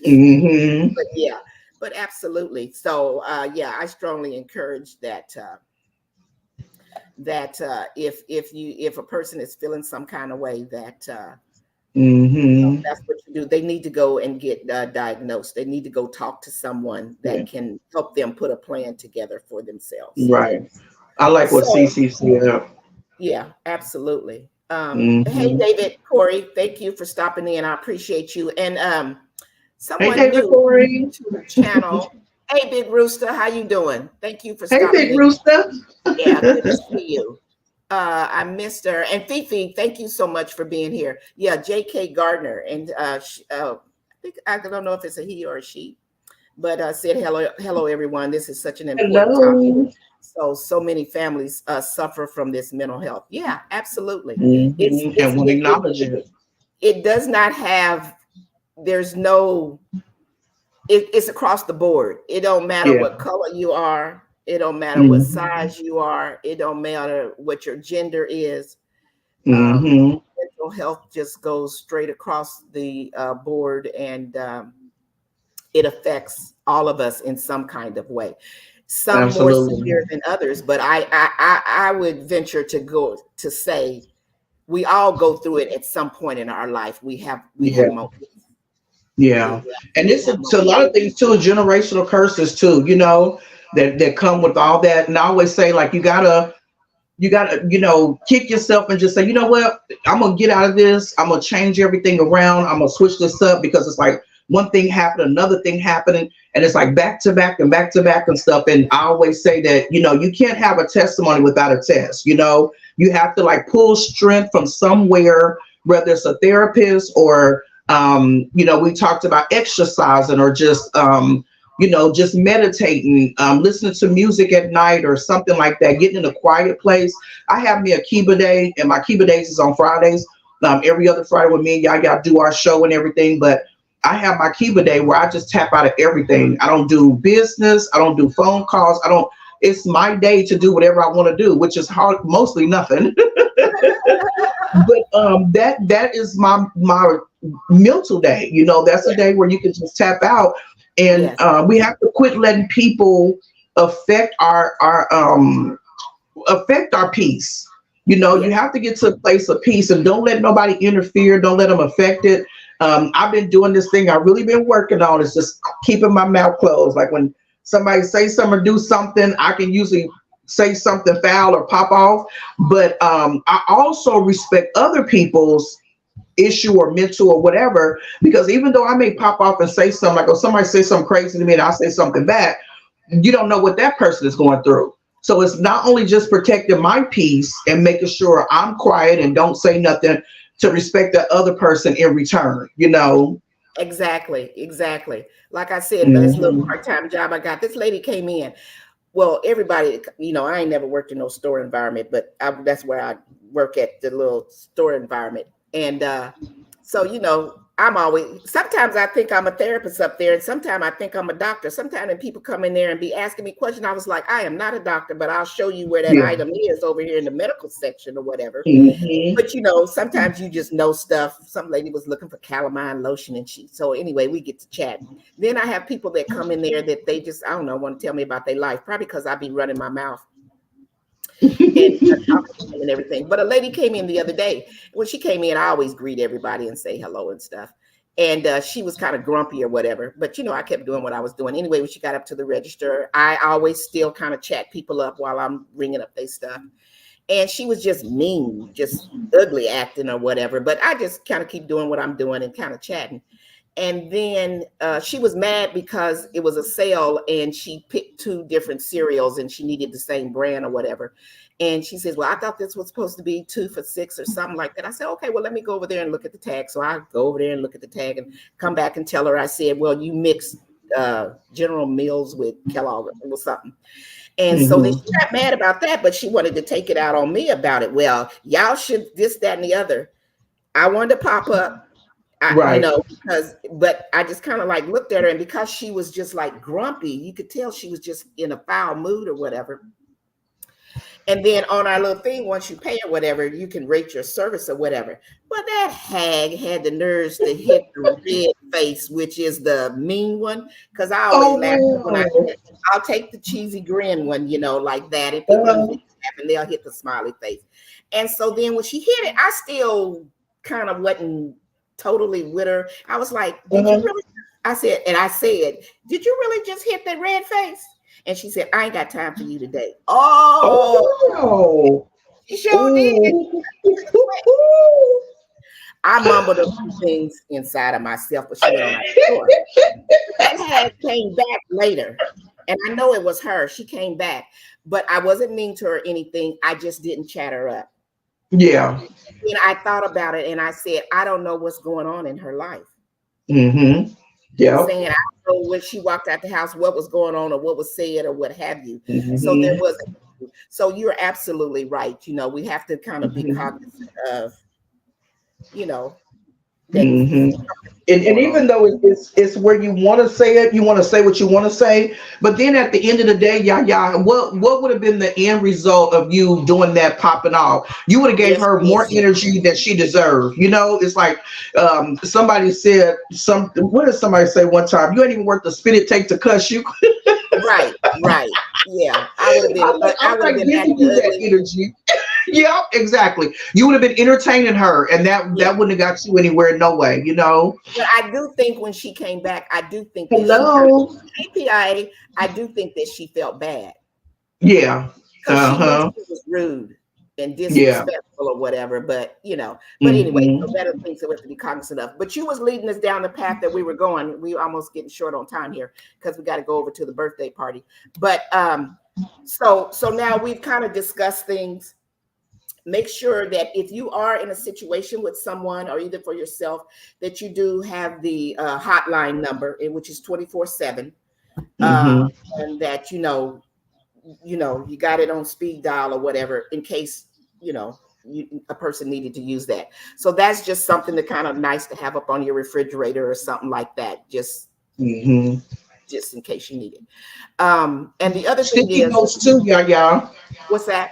Hmm. But yeah, but absolutely. So yeah, I strongly encourage that if a person is feeling some kind of way, that Hmm. that's what you do. They need to go and get diagnosed. They need to go talk to someone Yeah. that can help them put a plan together for themselves. Right. I like what So Cece said. yeah, absolutely. Hey, Hmm. David, Corey, thank you for stopping in. I appreciate you. And Hey, someone David new Corey. to the channel. Hey, Big Rooster, how you doing? Thank you for Hey, stopping Big in. Rooster. Yeah, good to see you. I missed her. And Fifi, thank you so much for being here. Yeah, J.K. Gardner. And I don't know if it's a he or a she, but said hello, everyone. This is such an important topic. Hello. So many families suffer from this mental health. Yeah, absolutely. It's Hmm. it's And want to it, it acknowledge it. it does not have. There's no. It's across the board. It don't matter Yeah. what color you are. It don't matter what Hmm. size you are. It don't matter what your gender is. Hmm. Mental health just goes straight across the board, and it affects all of us in some kind of way. Some more Absolutely. severe than others, but I would venture to go to say we all go through it at some point in our life. We have Yeah. moments. Yeah. And We this have is to a moments. lot of things too, generational curses too, that come with all that. And I always say, like, you gotta, kick yourself and just say, you know what, I'm gonna get out of this. I'm gonna change everything around. I'm gonna switch this up, because it's like one thing happened, another thing happening, and it's like back to back and back to back and stuff. And I always say that, you can't have a testimony without a test. You have to like pull strength from somewhere, whether it's a therapist or we talked about exercising, or just meditating, listening to music at night or something like that, getting in a quiet place. I have me a Kiba day, and my Kiba days is on Fridays. Every other Friday with me and y'all do our show and everything. But I have my Kiba day where I just tap out of everything. I don't do business. I don't do phone calls. It's my day to do whatever I want to do, which is mostly nothing. But that is my mental day. That's a day where you can just tap out. And Yes. we have to quit letting people affect our peace. You have to get to a place of peace, and don't let nobody interfere. Don't let them affect it. I've been doing this thing I've really been working on, is just keeping my mouth closed. Like when somebody say something or do something, I can usually say something foul or pop off. But I also respect other people's issue or mental or whatever, because even though I may pop off and say something, like if somebody says something crazy to me and I say something back, you don't know what that person is going through. So it's not only just protecting my peace and making sure I'm quiet and don't say nothing, to respect the other person in return. Exactly. Like I said, this little Mhm. part-time job I got, this lady came in. Well, everybody, I ain't never worked in no store environment, but that's where I work, at the little store environment. And so, sometimes I think I'm a therapist up there, and sometimes I think I'm a doctor. Sometimes when people come in there and be asking me questions, I was like, I am not a doctor, but I'll show you where that Yeah. item is over here in the medical section or whatever. Mhm. But sometimes you just know stuff. Some lady was looking for calamine lotion, and so anyway, we get to chat. Then I have people that come in there that they just, I don't know, want to tell me about their life, probably because I be running my mouth and talking to them and everything. But a lady came in the other day. When she came in, I always greet everybody and say hello and stuff. And she was kind of grumpy or whatever. But, I kept doing what I was doing. Anyway, when she got up to the register, I always still kind of chat people up while I'm ringing up their stuff. And she was just mean, just ugly acting or whatever. But I just kind of keep doing what I'm doing and kind of chatting. And then she was mad because it was a sale and she picked two different cereals and she needed the same brand or whatever. And she says, well, I thought this was supposed to be 2 for $6 or something like that. I said, okay, well, let me go over there and look at the tag. So I go over there and look at the tag and come back and tell her, I said, well, you mixed General Mills with Kellogg or something. And so then Mhm. she got mad about that, but she wanted to take it out on me about it. Well, y'all should this, that, and the other. I wanted to pop up. Right. But I just kind of like looked at her, and because she was just like grumpy, you could tell she was just in a foul mood or whatever. And then on our little thing, once you pay or whatever, you can rate your service or whatever. Well, that hag had the nerves to hit the red face, which is the mean one. Because I always laugh when Oh. I'll take the cheesy grin one, like that. And people Uh, usually laugh and they'll hit the smiley face. And so then when she hit it, I still kind of wasn't totally with her. I was like, did you uh, really? I said, did you really just hit that red face? And she said, I ain't got time for you today. Oh, oh. she sure did. Ooh. I mumbled a few things inside of myself, but she went on out the door. That hag came back later. And I know it was her. She came back, but I wasn't mean to her or anything. I just didn't chat her up. Yeah. And I thought about it and I said, I don't know what's going on in her life. Mm-hmm. Yep. Saying, I don't know when she walked out the house, what was going on or what was said or what have you. So there Mm-hmm. was, so you're absolutely right. We have to kind of be Mm-hmm. cognizant of, you know, that Mm-hmm. something's And going on. even though it's where you want to say it, you want to say what you want to say, but then at the end of the day, what would have been the end result of you doing that popping off? You would have gave Yes, her more yes, energy than she deserved. It's like somebody said what did somebody say one time? You ain't even worth the spit it take to cuss you. right. Yeah. I would have been I'm acting not giving you that ugly. energy. Yeah, exactly. You would have been entertaining her, and that Yeah. wouldn't have got you anywhere. No way. But I do think when she came back, I do think that she kind of Hello. API. I do think that she felt bad Yeah. because Uh she knew huh. she was rude and Yeah. disrespectful or whatever. But but anyway, so Hmm. that are things that we have to be cognizant of. But you was leading us down the path that we were going. We almost getting short on time here because we got to go over to the birthday party. But so now we've kind of discussed things. Make sure that if you are in a situation with someone or either for yourself, that you do have the hotline number, which is 24/7, uh, Hmm. and that you got it on speed dial or whatever in case a person needed to use that. So that's just something that kind of nice to have up on your refrigerator or something like that, Hmm. just in case you need it. And the other thing Sticky is, notes too, y'all. what's that?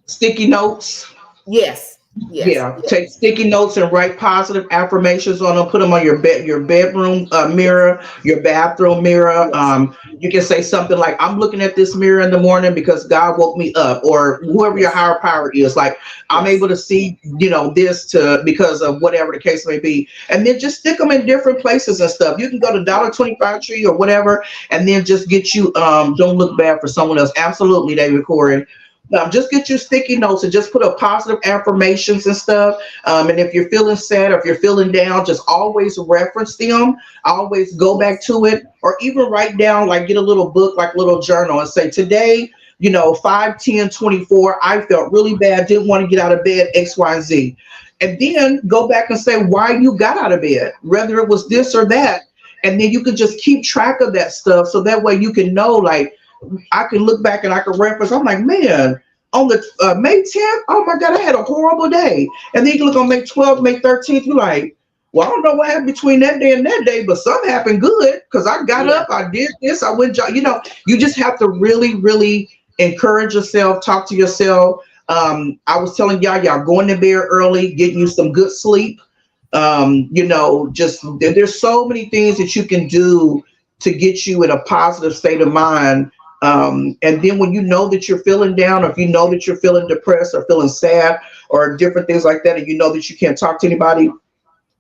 Sticky notes. Yes, yes, Yeah, yes, take sticky notes and write positive affirmations on them. Put them on your bedroom yes, mirror, your bathroom mirror. yes, You can say something like, "I'm looking at this mirror in the morning because God woke me up," or whoever your yes, higher power is. Like, I'm able yes. to see, this to because of whatever the case may be, and then just stick them in different places and stuff. You can go to Absolutely. $1.25 tree or whatever, and then just get you. Don't look bad for someone else. Absolutely, David Corey. Just get your sticky notes and just put up positive affirmations and stuff. And if you're feeling sad or if you're feeling down, just always reference them. Always go back Yes, to it, or even write down, like get a little book, like a little journal, and say today, 5, 10, 24. I felt really bad, didn't want to get out of bed, X, Y, and Z. And yes, then go back and say why you got out of bed, whether it was yes, this or that. And then you can just keep track of that stuff. So that way you can know, like, I can look back and I can reference. I'm like, man, on the May 10th, oh my God, I had a horrible day. And then you can look on May 12th, May 13th, you're like, well, I don't know what happened between that day and that day, but something happened good because I got yeah, up, I did this, I went, yes, you just have to really, really encourage yourself, talk to yourself. I was telling y'all going to bed early, getting you some good sleep. Just there's so many things that you can do to get you in a positive state of mind. And then when you know that you're feeling down, or if you know that you're feeling depressed or feeling sad or different things like that, and you know that you can't talk to anybody,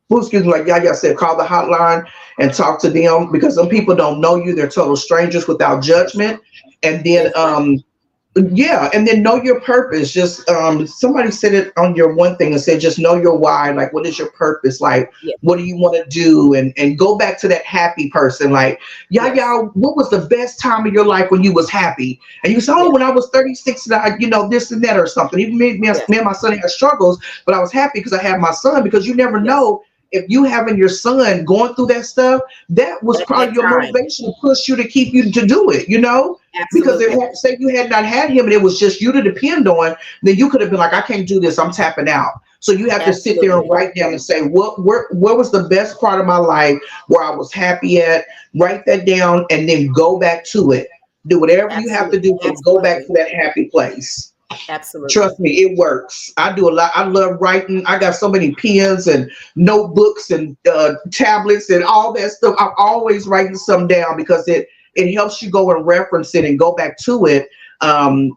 well, excuse me, like Yaya said, call the hotline and talk to them, because some people don't know you. They're total strangers without that's right. judgment. And then That's right. yeah, and then know your purpose. Just somebody said it on your one thing and said, just know your why. Like, what is your purpose? Like, Yes, what do you want to do? And go back to that happy person. Like, yeah, yes, y'all, what was the best time of your life when you was happy? And you say, oh, yes, when I was 36, and this and that or something. Even yes, me and my son had struggles, but I was happy because I had my son. Because you never yes. know, if you having your son going through that stuff, that was At that probably your time, motivation to push you to keep you to do it. Because absolutely, say you had not had him and it was just you to depend on, then you could have been like, I can't do this, I'm tapping out. So you have to sit there and absolutely, write down and say, where was the best part of my life where I was happy at? Write that down and then go back to it. Do whatever you have to absolutely, do to go back absolutely, to that happy place. absolutely. Trust me, it works. I do a lot. I love writing. I got so many pens and notebooks and tablets and all that stuff. I'm always writing something down because it helps you go and reference it and go back to it. And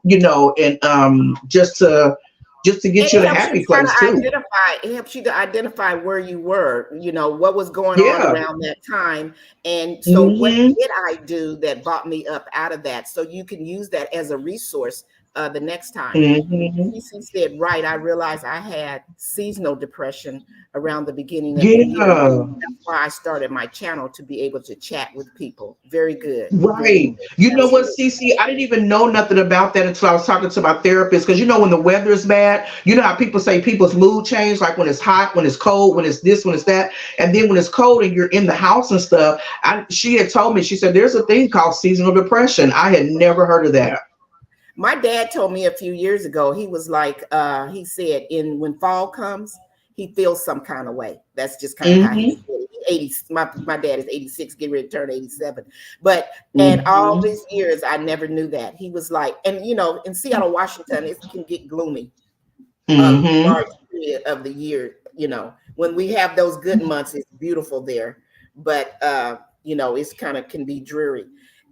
just to And get you it in a helps you happy kind of place too. identify. It helps you to identify where you were. What was going on Yeah. around that time, and so what Hmm. did I do that brought me up out of that? So you can use that as a resource the next time. Hmm. CC said, right. I realized I had seasonal depression around the beginning of the year. Yeah. That's why I started my channel to be able to chat with people. Very good. Very Right. good. You know what, Absolutely. Cece? I didn't even know nothing about that until I was talking to my therapist. Because when the weather is bad, you know how people say people's mood change, like when it's hot, when it's cold, when it's this, when it's that. And then when it's cold and you're in the house and stuff, she had told me, she said, there's a thing called seasonal depression. I had never heard of that. My dad told me a few years ago, he was like, he said, in when fall comes, he feels some kind of way. That's just kind of how he Hmm. said it. 80, my dad is 86, getting ready to turn 87. But and all Hmm. these years, I never knew that. He was like, and in Seattle, Washington, it can get gloomy a Hmm. large period of the year. When we have those good months, it's beautiful there, but it's kind of can be dreary.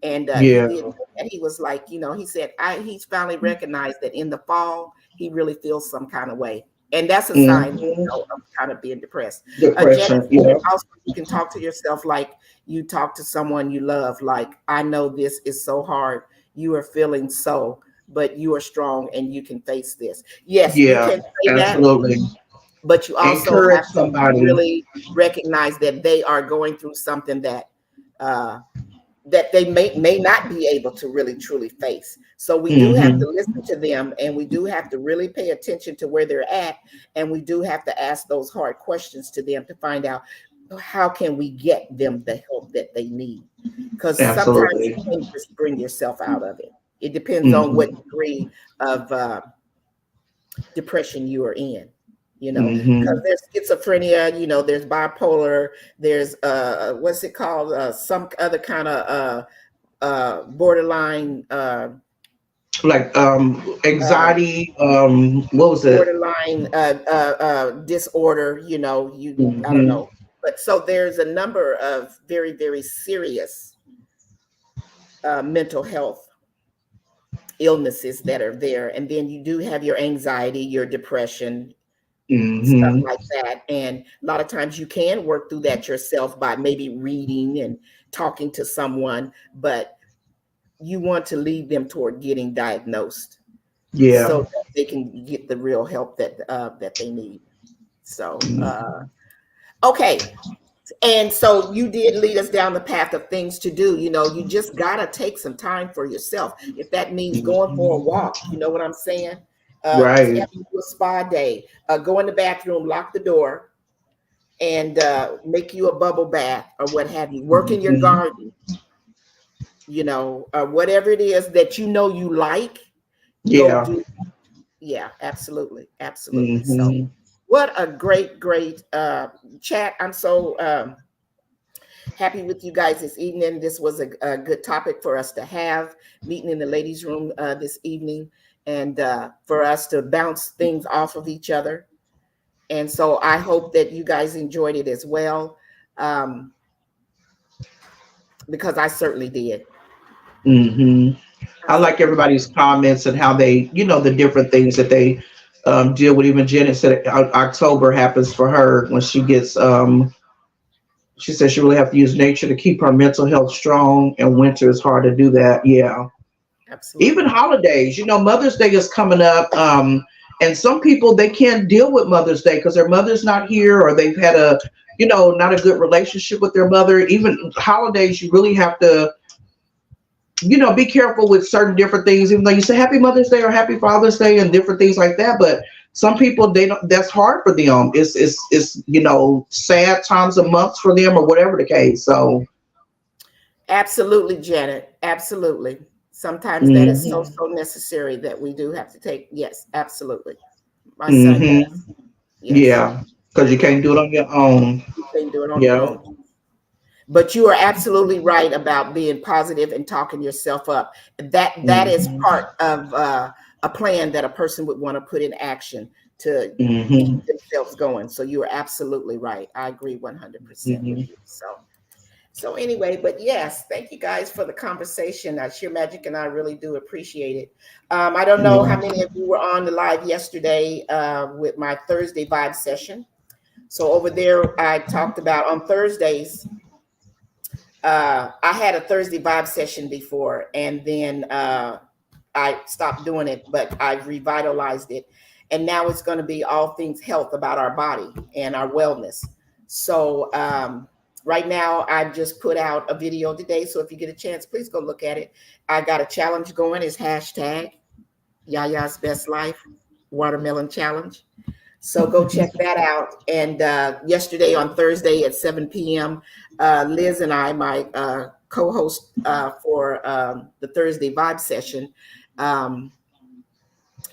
And he Yeah. did. And he was like, he said, he's finally recognized that in the fall he really feels some kind of way. And that's a sign, of kind of being depressed. Janet, Depression. Yeah. also you can talk to yourself like you talk to someone you love. Like, I know this is so hard. You are feeling so, but you are strong and you can face this. Yes, you Yeah. can say that, Absolutely. but you also Encourage have to somebody. really recognize that they are going through something uh, that they may not be able to really truly face. So we do have to listen to them, and we do have to really pay attention to where they're at, and we do have to ask those hard questions to them to find out how can we get them the help that they need. Because sometimes you Absolutely. can't just bring yourself out of it. It depends on what Hmm. degree of depression you are in, because Hmm. there's schizophrenia, there's bipolar, there's what's it called, some other kind of borderline, Like uh, anxiety. What was it? borderline disorder, I don't Hmm. know. But so there's a number of very, very serious mental health illnesses that are there. And then you do have your anxiety, your depression, stuff Hmm. like that. And a lot of times you can work through that yourself by maybe reading and talking to someone, but you want to lead them toward getting diagnosed so Yeah. that they can get the real help that they need. So okay. And so you did lead us down the path of things to do. You just gotta take some time for yourself. If that means going for a Mhm. walk, you know what I'm saying? Right. Having a spa day, go in the bathroom, lock the door, and make you a bubble bath or what have you. Work in your Hmm. garden, whatever it is that you like, go Yeah. do. Yeah, absolutely, absolutely. So, Hmm. what a great, great chat. I'm so happy with you guys this evening. This was a good topic for us to have, meeting in the ladies' room this evening, and for us to bounce things off of each other. And so I hope that you guys enjoyed it as well, um, because I certainly did. Hmm. I I like certainly did. everybody's comments and how they, the different things that they deal with. Even Janet said October happens for her when she gets, she says she really have to use nature to keep her mental health strong, and winter is hard to do that. Yeah. Even Absolutely. holidays, Mother's Day is coming up. And some people, they can't deal with Mother's Day because their mother's not here, or they've had not a good relationship with their mother. Even holidays, you really have to, be careful with certain different things, even though you say Happy Mother's Day or Happy Father's Day and different things like that. But some people, they don't, that's hard for them. It's sad times of months for them, or whatever the case. So Absolutely, Janet. Absolutely. Sometimes that is so, hmm. so necessary that we do have to take. Yes, absolutely. My son Hmm. does. Yes. Yeah, because you Yeah. can't do it on your own. You can do it on your Yeah. own. But you are absolutely right about being positive and talking yourself up. That is Hmm. part of a plan that a person would want to put in action to Hmm. keep themselves going. So you are absolutely right. I agree 100% with Hmm. you. So anyway, but yes, thank you guys for the conversation. Sheer Magic and I really do appreciate it. I don't know how Yeah. many of you were on the live yesterday with my Thursday vibe session. So over there, I talked about on Thursdays. I had a Thursday vibe session before, and then I stopped doing it, but I've revitalized it. And now it's going to be all things health about our body and our wellness. So right now, I've just put out a video today. So if you get a chance, please go look at it. I got a challenge going. It's hashtag Yaya's Best Life Watermelon Challenge. So go check that out. And yesterday on Thursday at 7 p.m., Liz and I, my co-host for the Thursday Vibe session, um,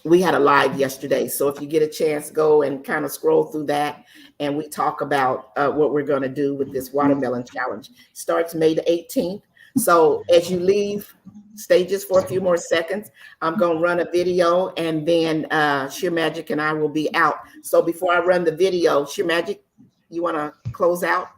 we had a live yesterday. So if you get a chance, go and kind of scroll through that, and we talk about what we're going to do with this watermelon challenge. Starts May the 18th. So as you leave stages for a few more seconds, I'm going to run a video, and then Sheer Magic and I will be out. So before I run the video, Sheer Magic, you want to close out?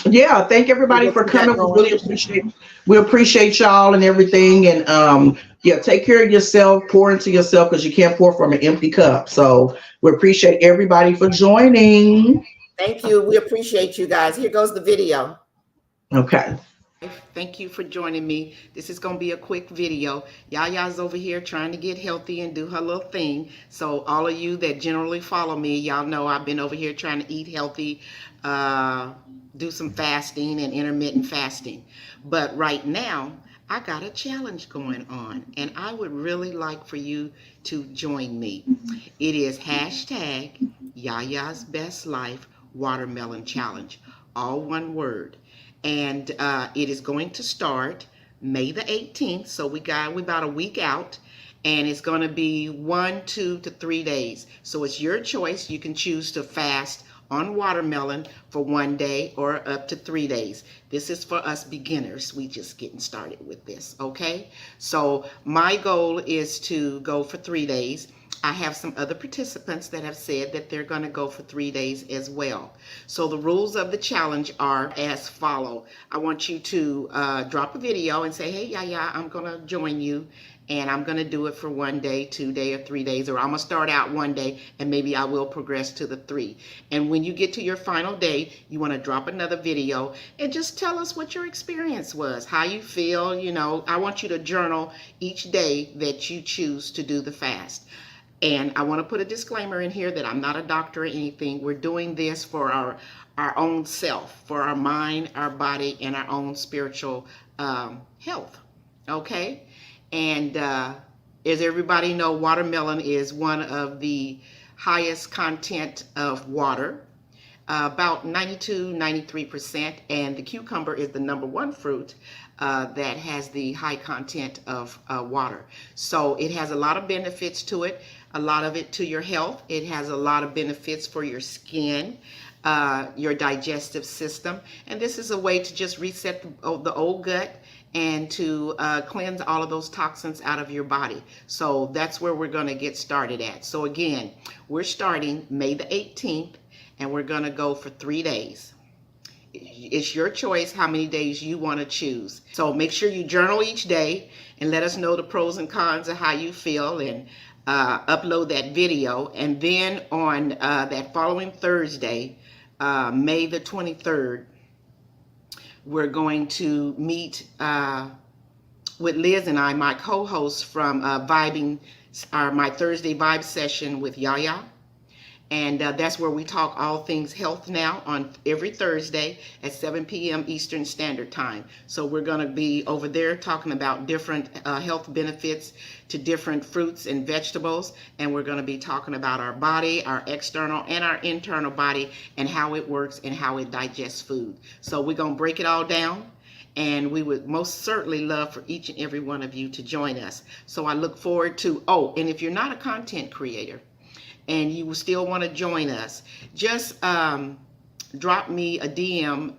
Yeah, thank everybody We'll for keep that coming. going. We appreciate y'all and everything. And yeah, take care of yourself, pour into yourself because you can't pour from an empty cup. So we appreciate everybody for joining. Thank you. We appreciate you guys. Here goes the video. Okay. Thank you for joining me. This is going to be a quick video. Yaya's over here trying to get healthy and do her little thing. So all of you that generally follow me, y'all know I've been over here trying to eat healthy, do some fasting and intermittent fasting. But right now, I got a challenge going on, and I would really like for you to join me. It is hashtag Yaya's Best Life Watermelon Challenge, all one word. And it is going to start May the 18th. So we about a week out, and it's going to be 1, 2 to 3 days. So it's your choice. You can choose to fast on watermelon for 1 day or up to 3 days. This is for us beginners. We just getting started with this, okay? So my goal is to go for 3 days. I have some other participants that have said that they're going to go for 3 days as well. So the rules of the challenge are as follow. I want you to drop a video and say, hey, Yaya, I'm going to join you. And I'm going to do it for 1 day, 2 day, or 3 days. Or I'm going to start out 1 day and maybe I will progress to the 3. And when you get to your final day, you want to drop another video and just tell us what your experience was, how you feel. You know, I want you to journal each day that you choose to do the fast. And I want to put a disclaimer in here that I'm not a doctor or anything. We're doing this for our own self, for our mind, our body, and our own spiritual health. Okay? And as everybody know, watermelon is one of the highest content of water, about 92, 93%, and the cucumber is the number one fruit that has the high content of water. So it has a lot of benefits to it, a lot of it to your health. It has a lot of benefits for your skin, your digestive system, and this is a way to just reset the old gut and to cleanse all of those toxins out of your body. So that's where we're going to get started at. So again, we're starting May the 18th, and we're going to go for 3 days. It's your choice how many days you want to choose. So make sure you journal each day and let us know the pros and cons of how you feel, and upload that video. And then on that following Thursday, May the 23rd, we're going to meet with Liz and I, my co-hosts from my Thursday Vibe session with Yaya. And that's where we talk all things health now on every Thursday at 7 p.m. Eastern Standard Time. So we're going to be over there talking about different health benefits to different fruits and vegetables. And we're going to be talking about our body, our external and our internal body, and how it works and how it digests food. So we're going to break it all down. And we would most certainly love for each and every one of you to join us. So I look forward to, and if you're not a content creator, and you still want to join us, just drop me a DM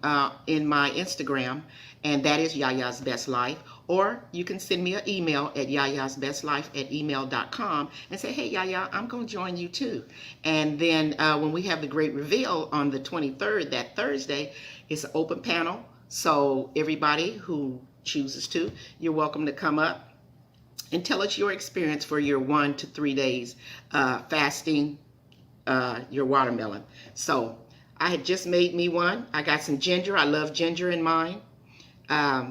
in my Instagram, and that is Yaya's Best Life. Or you can send me an email at yayasbestlife@email.com and say, hey, Yaya, I'm going to join you too. And then when we have the great reveal on the 23rd, that Thursday, it's an open panel. So everybody who chooses to, you're welcome to come up and tell us your experience for your 1 to 3 days fasting your watermelon. So I had just made me one. I got some ginger. I love ginger in mine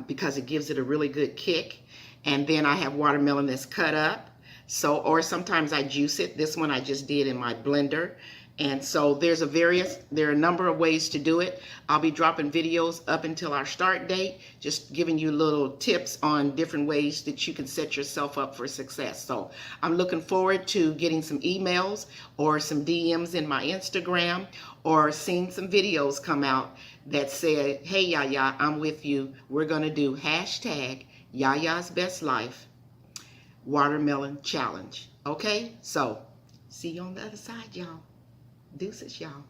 because it gives it a really good kick. And then I have watermelon that's cut up. So, or sometimes I juice it. This one I just did in my blender. And so there are a number of ways to do it. I'll be dropping videos up until our start date, just giving you little tips on different ways that you can set yourself up for success. So I'm looking forward to getting some emails or some DMs in my Instagram, or seeing some videos come out that say, hey, Yaya, I'm with you. We're going to do hashtag Yaya's Best Life Watermelon Challenge. Okay? So see you on the other side, y'all. Deuces, y'all.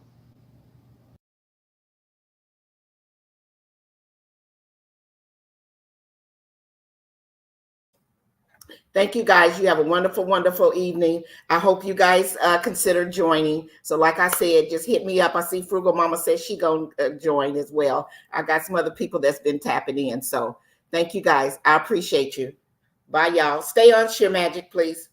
Thank you guys. You have a wonderful, wonderful evening. I hope you guys consider joining. So like I said, just hit me up. I see Frugal Mama says she gonna join as well. I got some other people that's been tapping in. So thank you guys. I appreciate you. Bye y'all. Stay on Sheer Magic, please.